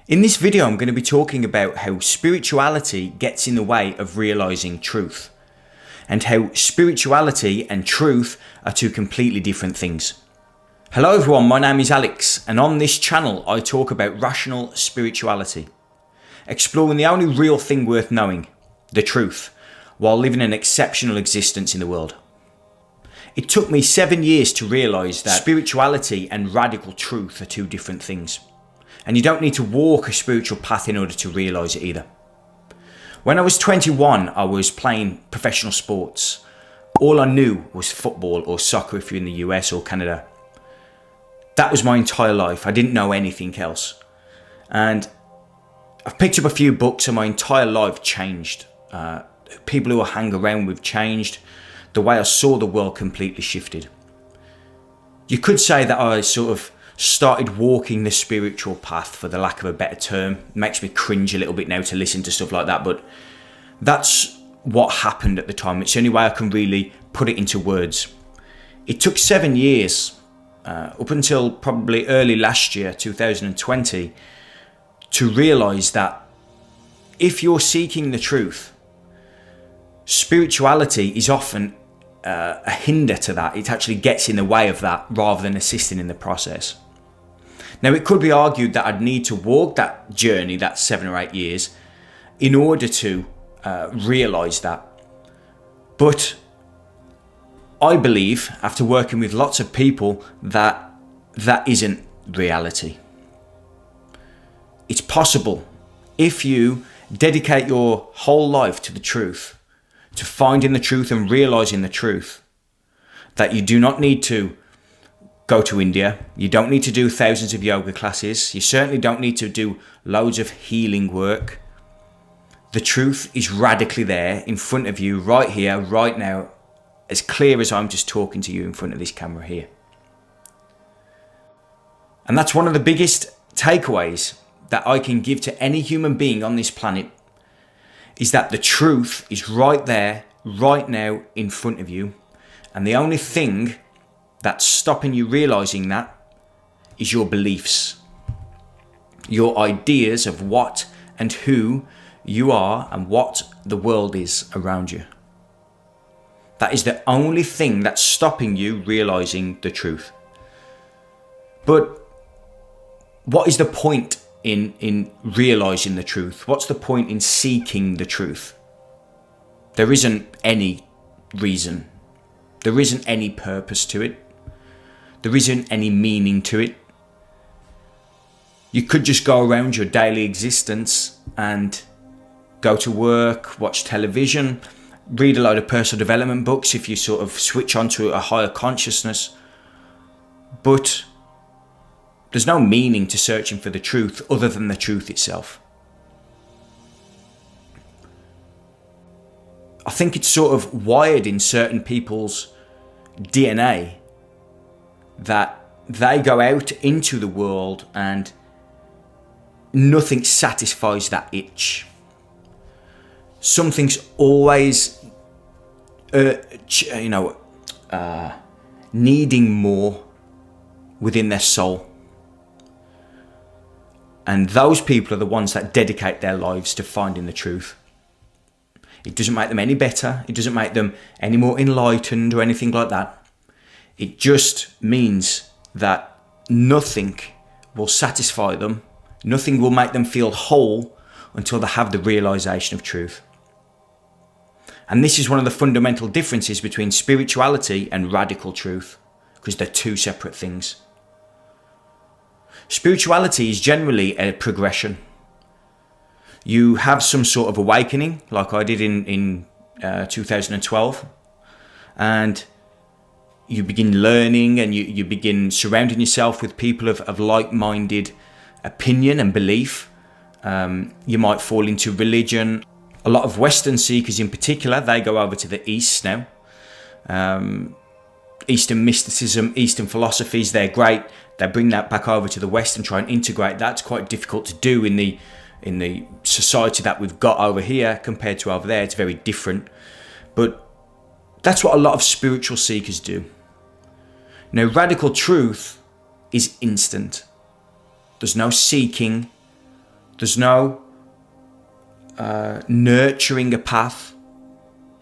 In this video, I'm going to be talking about how spirituality gets in the way of realizing truth, and how spirituality and truth are two completely different things. Hello everyone, my name is Alex, and on this channel I talk about rational spirituality, exploring the only real thing worth knowing, the truth, while living an exceptional existence in the world. It took me 7 years to realize that spirituality and radical truth are two different things. And you don't need to walk a spiritual path in order to realize it either. When I was 21, I was playing professional sports. All I knew was football or soccer if you're in the US or Canada. That was my entire life. I didn't know anything else. And I've picked up a few books and my entire life changed. People who I hang around with changed. The way I saw the world completely shifted. You could say that I sort of started walking the spiritual path, for the lack of a better term. It makes me cringe a little bit now to listen to stuff like that, but that's what happened at the time. It's the only way I can really put it into words. It took 7 years, up until probably early last year, 2020, to realise that if you're seeking the truth, spirituality is often a hinder to that. It actually gets in the way of that rather than assisting in the process. Now, it could be argued that I'd need to walk that journey, that 7 or 8 years, in order to realise that. But I believe, after working with lots of people, that that isn't reality. It's possible if you dedicate your whole life to the truth, to finding the truth and realising the truth, that you do not need to go to India, you don't need to do thousands of yoga classes, you certainly don't need to do loads of healing work. The truth is radically there in front of you, right here, right now, as clear as I'm just talking to you in front of this camera here. And that's one of the biggest takeaways that I can give to any human being on this planet, is that the truth is right there, right now, in front of you. And the only thing that's stopping you realizing that is your beliefs, your ideas of what and who you are and what the world is around you. That is the only thing that's stopping you realizing the truth. But what is the point in realizing the truth? What's the point in seeking the truth? There isn't any reason. There isn't any purpose to it. There isn't any meaning to it. You could just go around your daily existence and go to work, watch television, read a load of personal development books if you sort of switch onto a higher consciousness. But there's no meaning to searching for the truth other than the truth itself. I think it's sort of wired in certain people's DNA that they go out into the world and nothing satisfies that itch. Something's always, needing more within their soul. And those people are the ones that dedicate their lives to finding the truth. It doesn't make them any better. It doesn't make them any more enlightened or anything like that. It just means that nothing will satisfy them. Nothing will make them feel whole until they have the realization of truth. And this is one of the fundamental differences between spirituality and radical truth, because they're two separate things. Spirituality is generally a progression. You have some sort of awakening, like I did in 2012, and you begin learning and you begin surrounding yourself with people of like-minded opinion and belief. You might fall into religion. A lot of Western seekers in particular, they go over to the East now. Eastern mysticism, Eastern philosophies, they're great. They bring that back over to the West and try and integrate that. It's quite difficult to do in the society that we've got over here compared to over there. It's very different. But that's what a lot of spiritual seekers do. Now, radical truth is instant. There's no seeking. There's no nurturing a path.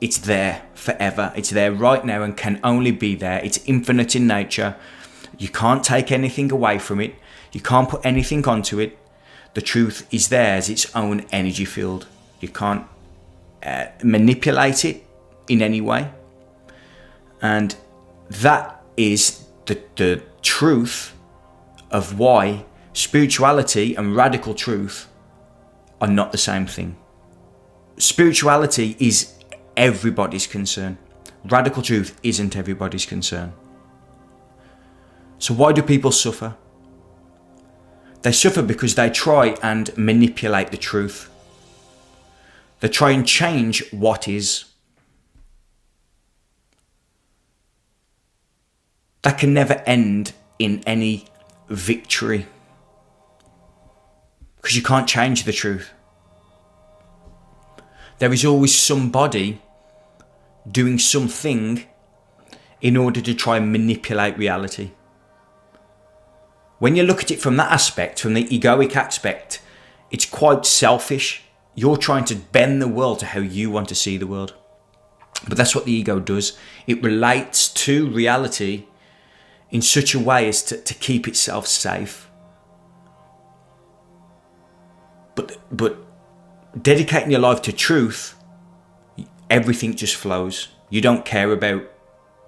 It's there forever. It's there right now and can only be there. It's infinite in nature. You can't take anything away from it. You can't put anything onto it. The truth is there as its own energy field. You can't manipulate it in any way. And that is the truth of why spirituality and radical truth are not the same thing. Spirituality is everybody's concern. Radical truth isn't everybody's concern. So why do people suffer? They suffer because they try and manipulate the truth. They try and change what is. That can never end in any victory, because you can't change the truth. There is always somebody doing something in order to try and manipulate reality. When you look at it from that aspect, from the egoic aspect, it's quite selfish. You're trying to bend the world to how you want to see the world. But that's what the ego does. It relates to reality in such a way as to keep itself safe. But dedicating your life to truth, everything just flows. You don't care about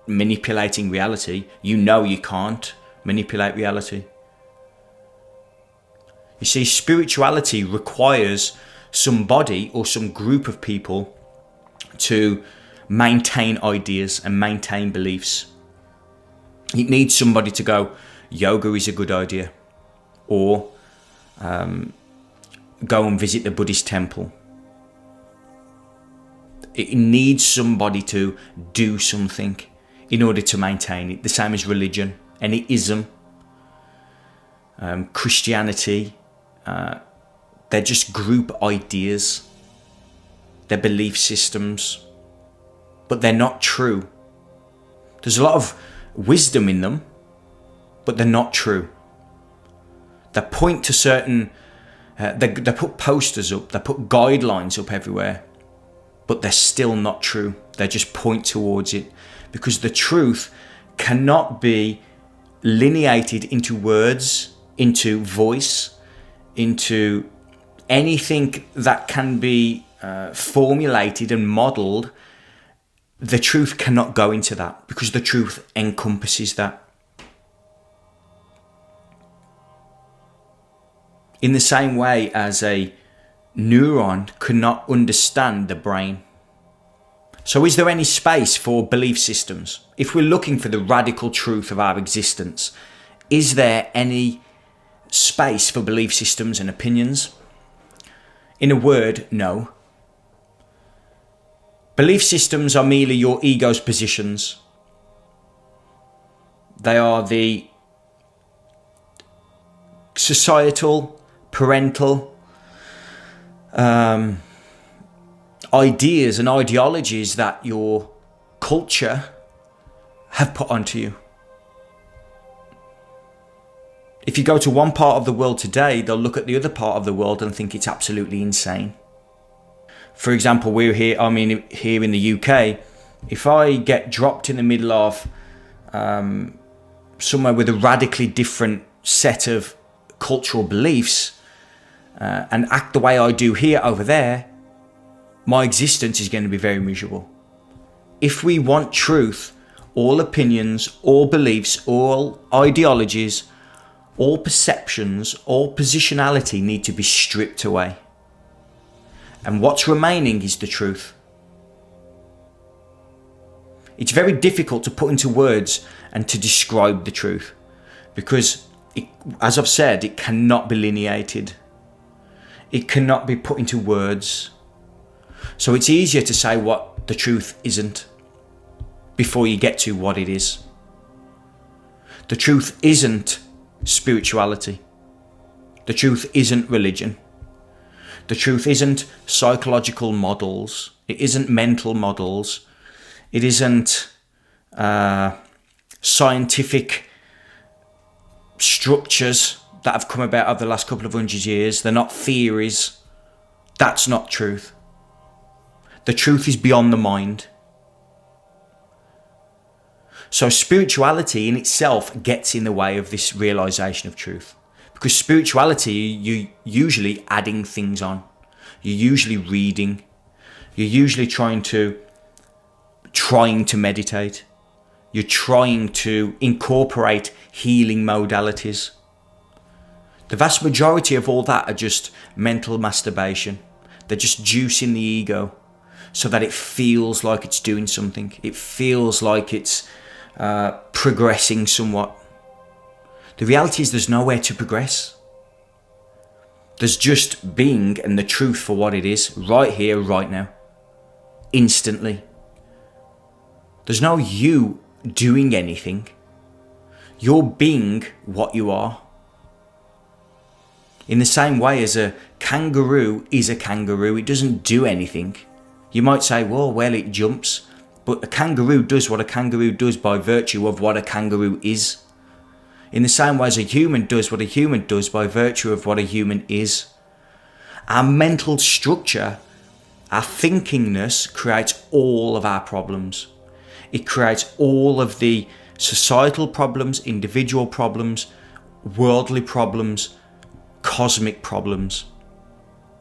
manipulating reality. You know you can't manipulate reality. You see, spirituality requires somebody or some group of people to maintain ideas and maintain beliefs. It needs somebody to go, yoga is a good idea, or go and visit the Buddhist temple. It needs somebody to do something in order to maintain it. The same as religion, any ism, Christianity. They're just group ideas. They're belief systems, but they're not true. There's a lot of wisdom in them, but they're not true. They point to certain, they put posters up, they put guidelines up everywhere, but they're still not true. They just point towards it, because the truth cannot be lineated into words, into voice, into anything that can be formulated and modeled. The truth cannot go into that, because the truth encompasses that. In the same way as a neuron cannot understand the brain. So is there any space for belief systems? If we're looking for the radical truth of our existence, is there any space for belief systems and opinions? In a word, no. Belief systems are merely your ego's positions. They are the societal, parental ideas and ideologies that your culture have put onto you. If you go to one part of the world today, they'll look at the other part of the world and think it's absolutely insane. For example, we're here, here in the UK, if I get dropped in the middle of somewhere with a radically different set of cultural beliefs and act the way I do here over there, my existence is going to be very miserable. If we want truth, all opinions, all beliefs, all ideologies, all perceptions, all positionality need to be stripped away. And what's remaining is the truth. It's very difficult to put into words and to describe the truth, because as I've said, it cannot be lineated. It cannot be put into words. So it's easier to say what the truth isn't before you get to what it is. The truth isn't spirituality. The truth isn't religion. The truth isn't psychological models. It isn't mental models. It isn't scientific structures that have come about over the last couple of 100 years. They're not theories. That's not truth. The truth is beyond the mind. So spirituality in itself gets in the way of this realization of truth. Because spirituality, you're usually adding things on. You're usually reading. You're usually trying to meditate. You're trying to incorporate healing modalities. The vast majority of all that are just mental masturbation. They're just juicing the ego so that it feels like it's doing something. It feels like it's progressing somewhat. The reality is there's nowhere to progress. There's just being and the truth for what it is, right here, right now, instantly. There's no you doing anything. You're being what you are. In the same way as a kangaroo is a kangaroo, it doesn't do anything. You might say, well, it jumps. But a kangaroo does what a kangaroo does by virtue of what a kangaroo is. In the same way as a human does what a human does by virtue of what a human is. Our mental structure, our thinkingness creates all of our problems. It creates all of the societal problems, individual problems, worldly problems, cosmic problems.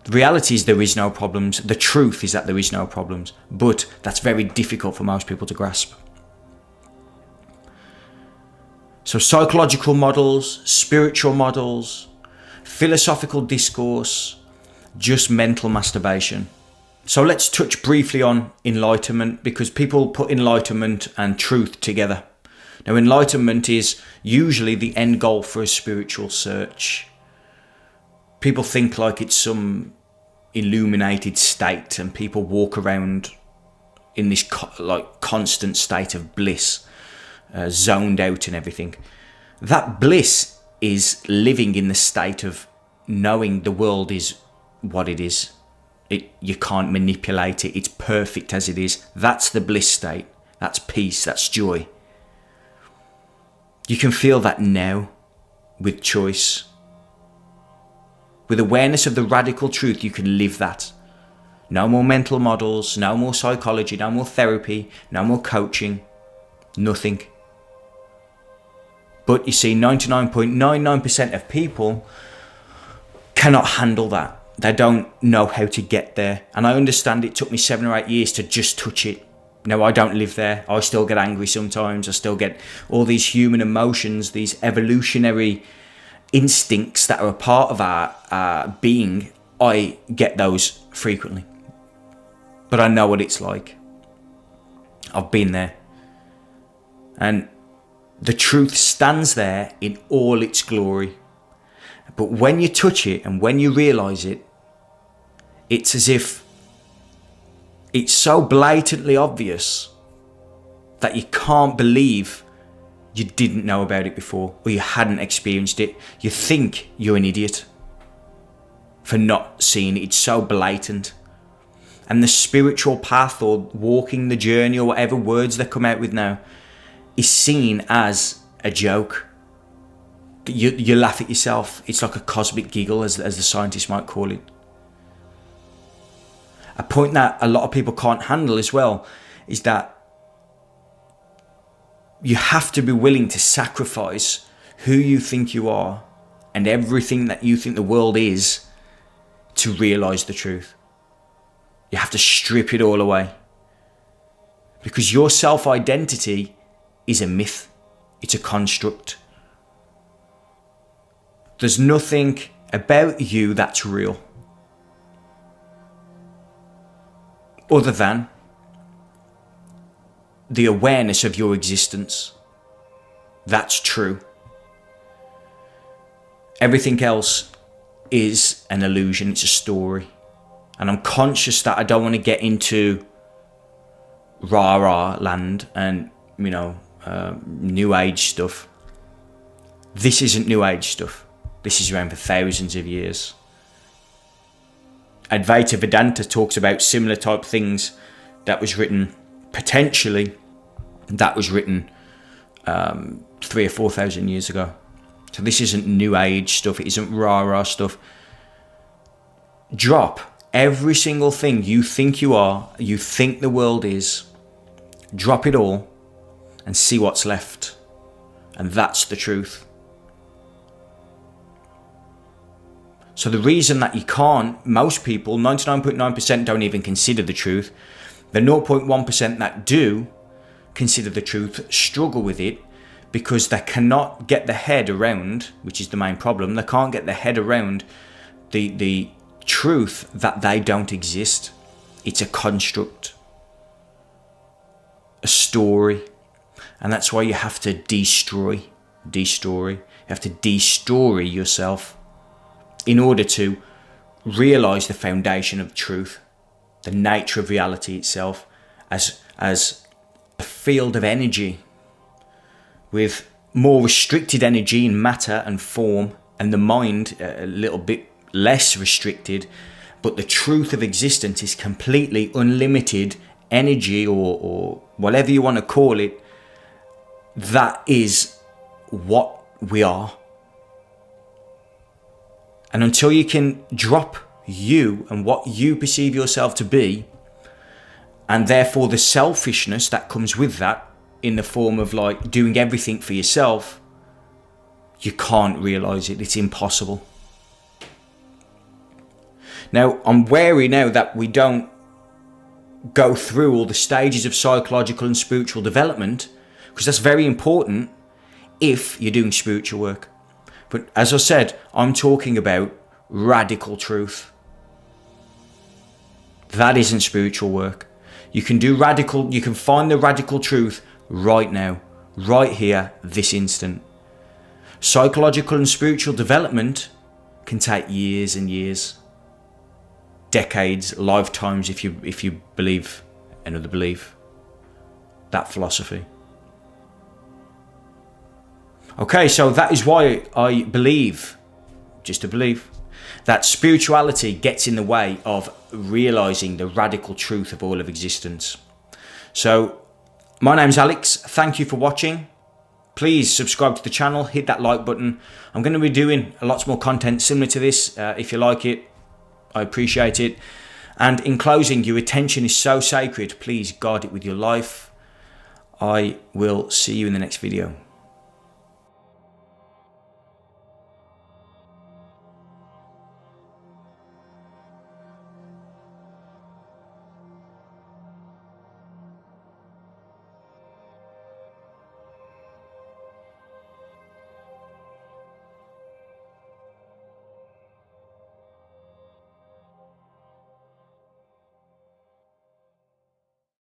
The reality is there is no problems. The truth is that there is no problems. But that's very difficult for most people to grasp. So psychological models, spiritual models, philosophical discourse, just mental masturbation. So let's touch briefly on enlightenment, because people put enlightenment and truth together. Now, enlightenment is usually the end goal for a spiritual search. People think like it's some illuminated state and people walk around in this constant state of bliss, zoned out and everything. That bliss is living in the state of knowing the world is what it is. You can't manipulate it. It's perfect as it is. That's the bliss state. That's peace. That's joy. You can feel that now with choice. With awareness of the radical truth, you can live that. No more mental models, no more psychology, no more therapy, no more coaching, nothing. But you see, 99.99% of people cannot handle that. They don't know how to get there. And I understand it took me 7 or 8 years to just touch it. Now, I don't live there. I still get angry sometimes. I still get all these human emotions, these evolutionary instincts that are a part of our being. I get those frequently. But I know what it's like. I've been there. And the truth stands there in all its glory. But when you touch it and when you realise it, it's as if it's so blatantly obvious that you can't believe you didn't know about it before or you hadn't experienced it. You think you're an idiot for not seeing it. It's so blatant. And the spiritual path or walking the journey or whatever words they come out with now is seen as a joke. You laugh at yourself. It's like a cosmic giggle, as the scientists might call it. A point that a lot of people can't handle as well is that you have to be willing to sacrifice who you think you are and everything that you think the world is to realise the truth. You have to strip it all away. Because your self-identity is a myth. It's a construct. There's nothing about you that's real. Other than the awareness of your existence. That's true. Everything else is an illusion. It's a story. And I'm conscious that I don't want to get into rah-rah land and, new age stuff. This isn't new age stuff. This is around for thousands of years. Advaita Vedanta talks about similar type things that was written, potentially, that was written 3,000 or 4,000 years ago. So this isn't new age stuff. It isn't rah-rah stuff. Drop every single thing you think you are, you think the world is. Drop it all and see what's left. And that's the truth. So the reason that you can't, most people, 99.9% don't even consider the truth. The 0.1% that do consider the truth struggle with it because they cannot get the head around, which is the main problem, they can't get the head around the truth that they don't exist. It's a construct, a story, and that's why you have to destroy. You have to de-story yourself in order to realize the foundation of truth, the nature of reality itself as a field of energy with more restricted energy in matter and form, and the mind a little bit less restricted, but the truth of existence is completely unlimited energy, or whatever you want to call it. That is what we are. And until you can drop you and what you perceive yourself to be, and therefore the selfishness that comes with that in the form of like doing everything for yourself, you can't realize it. It's impossible. Now, I'm wary now that we don't go through all the stages of psychological and spiritual development, because that's very important if you're doing spiritual work. But as I said, I'm talking about radical truth. That isn't spiritual work. You can find the radical truth right now, right here, this instant. Psychological and spiritual development can take years and years, decades, lifetimes, if you believe another belief, that philosophy. Okay, so that is why I believe, just to believe, that spirituality gets in the way of realizing the radical truth of all of existence. So, my name's Alex. Thank you for watching. Please subscribe to the channel, hit that like button. I'm going to be doing lots more content similar to this. If you like it, I appreciate it. And in closing, your attention is so sacred. Please guard it with your life. I will see you in the next video.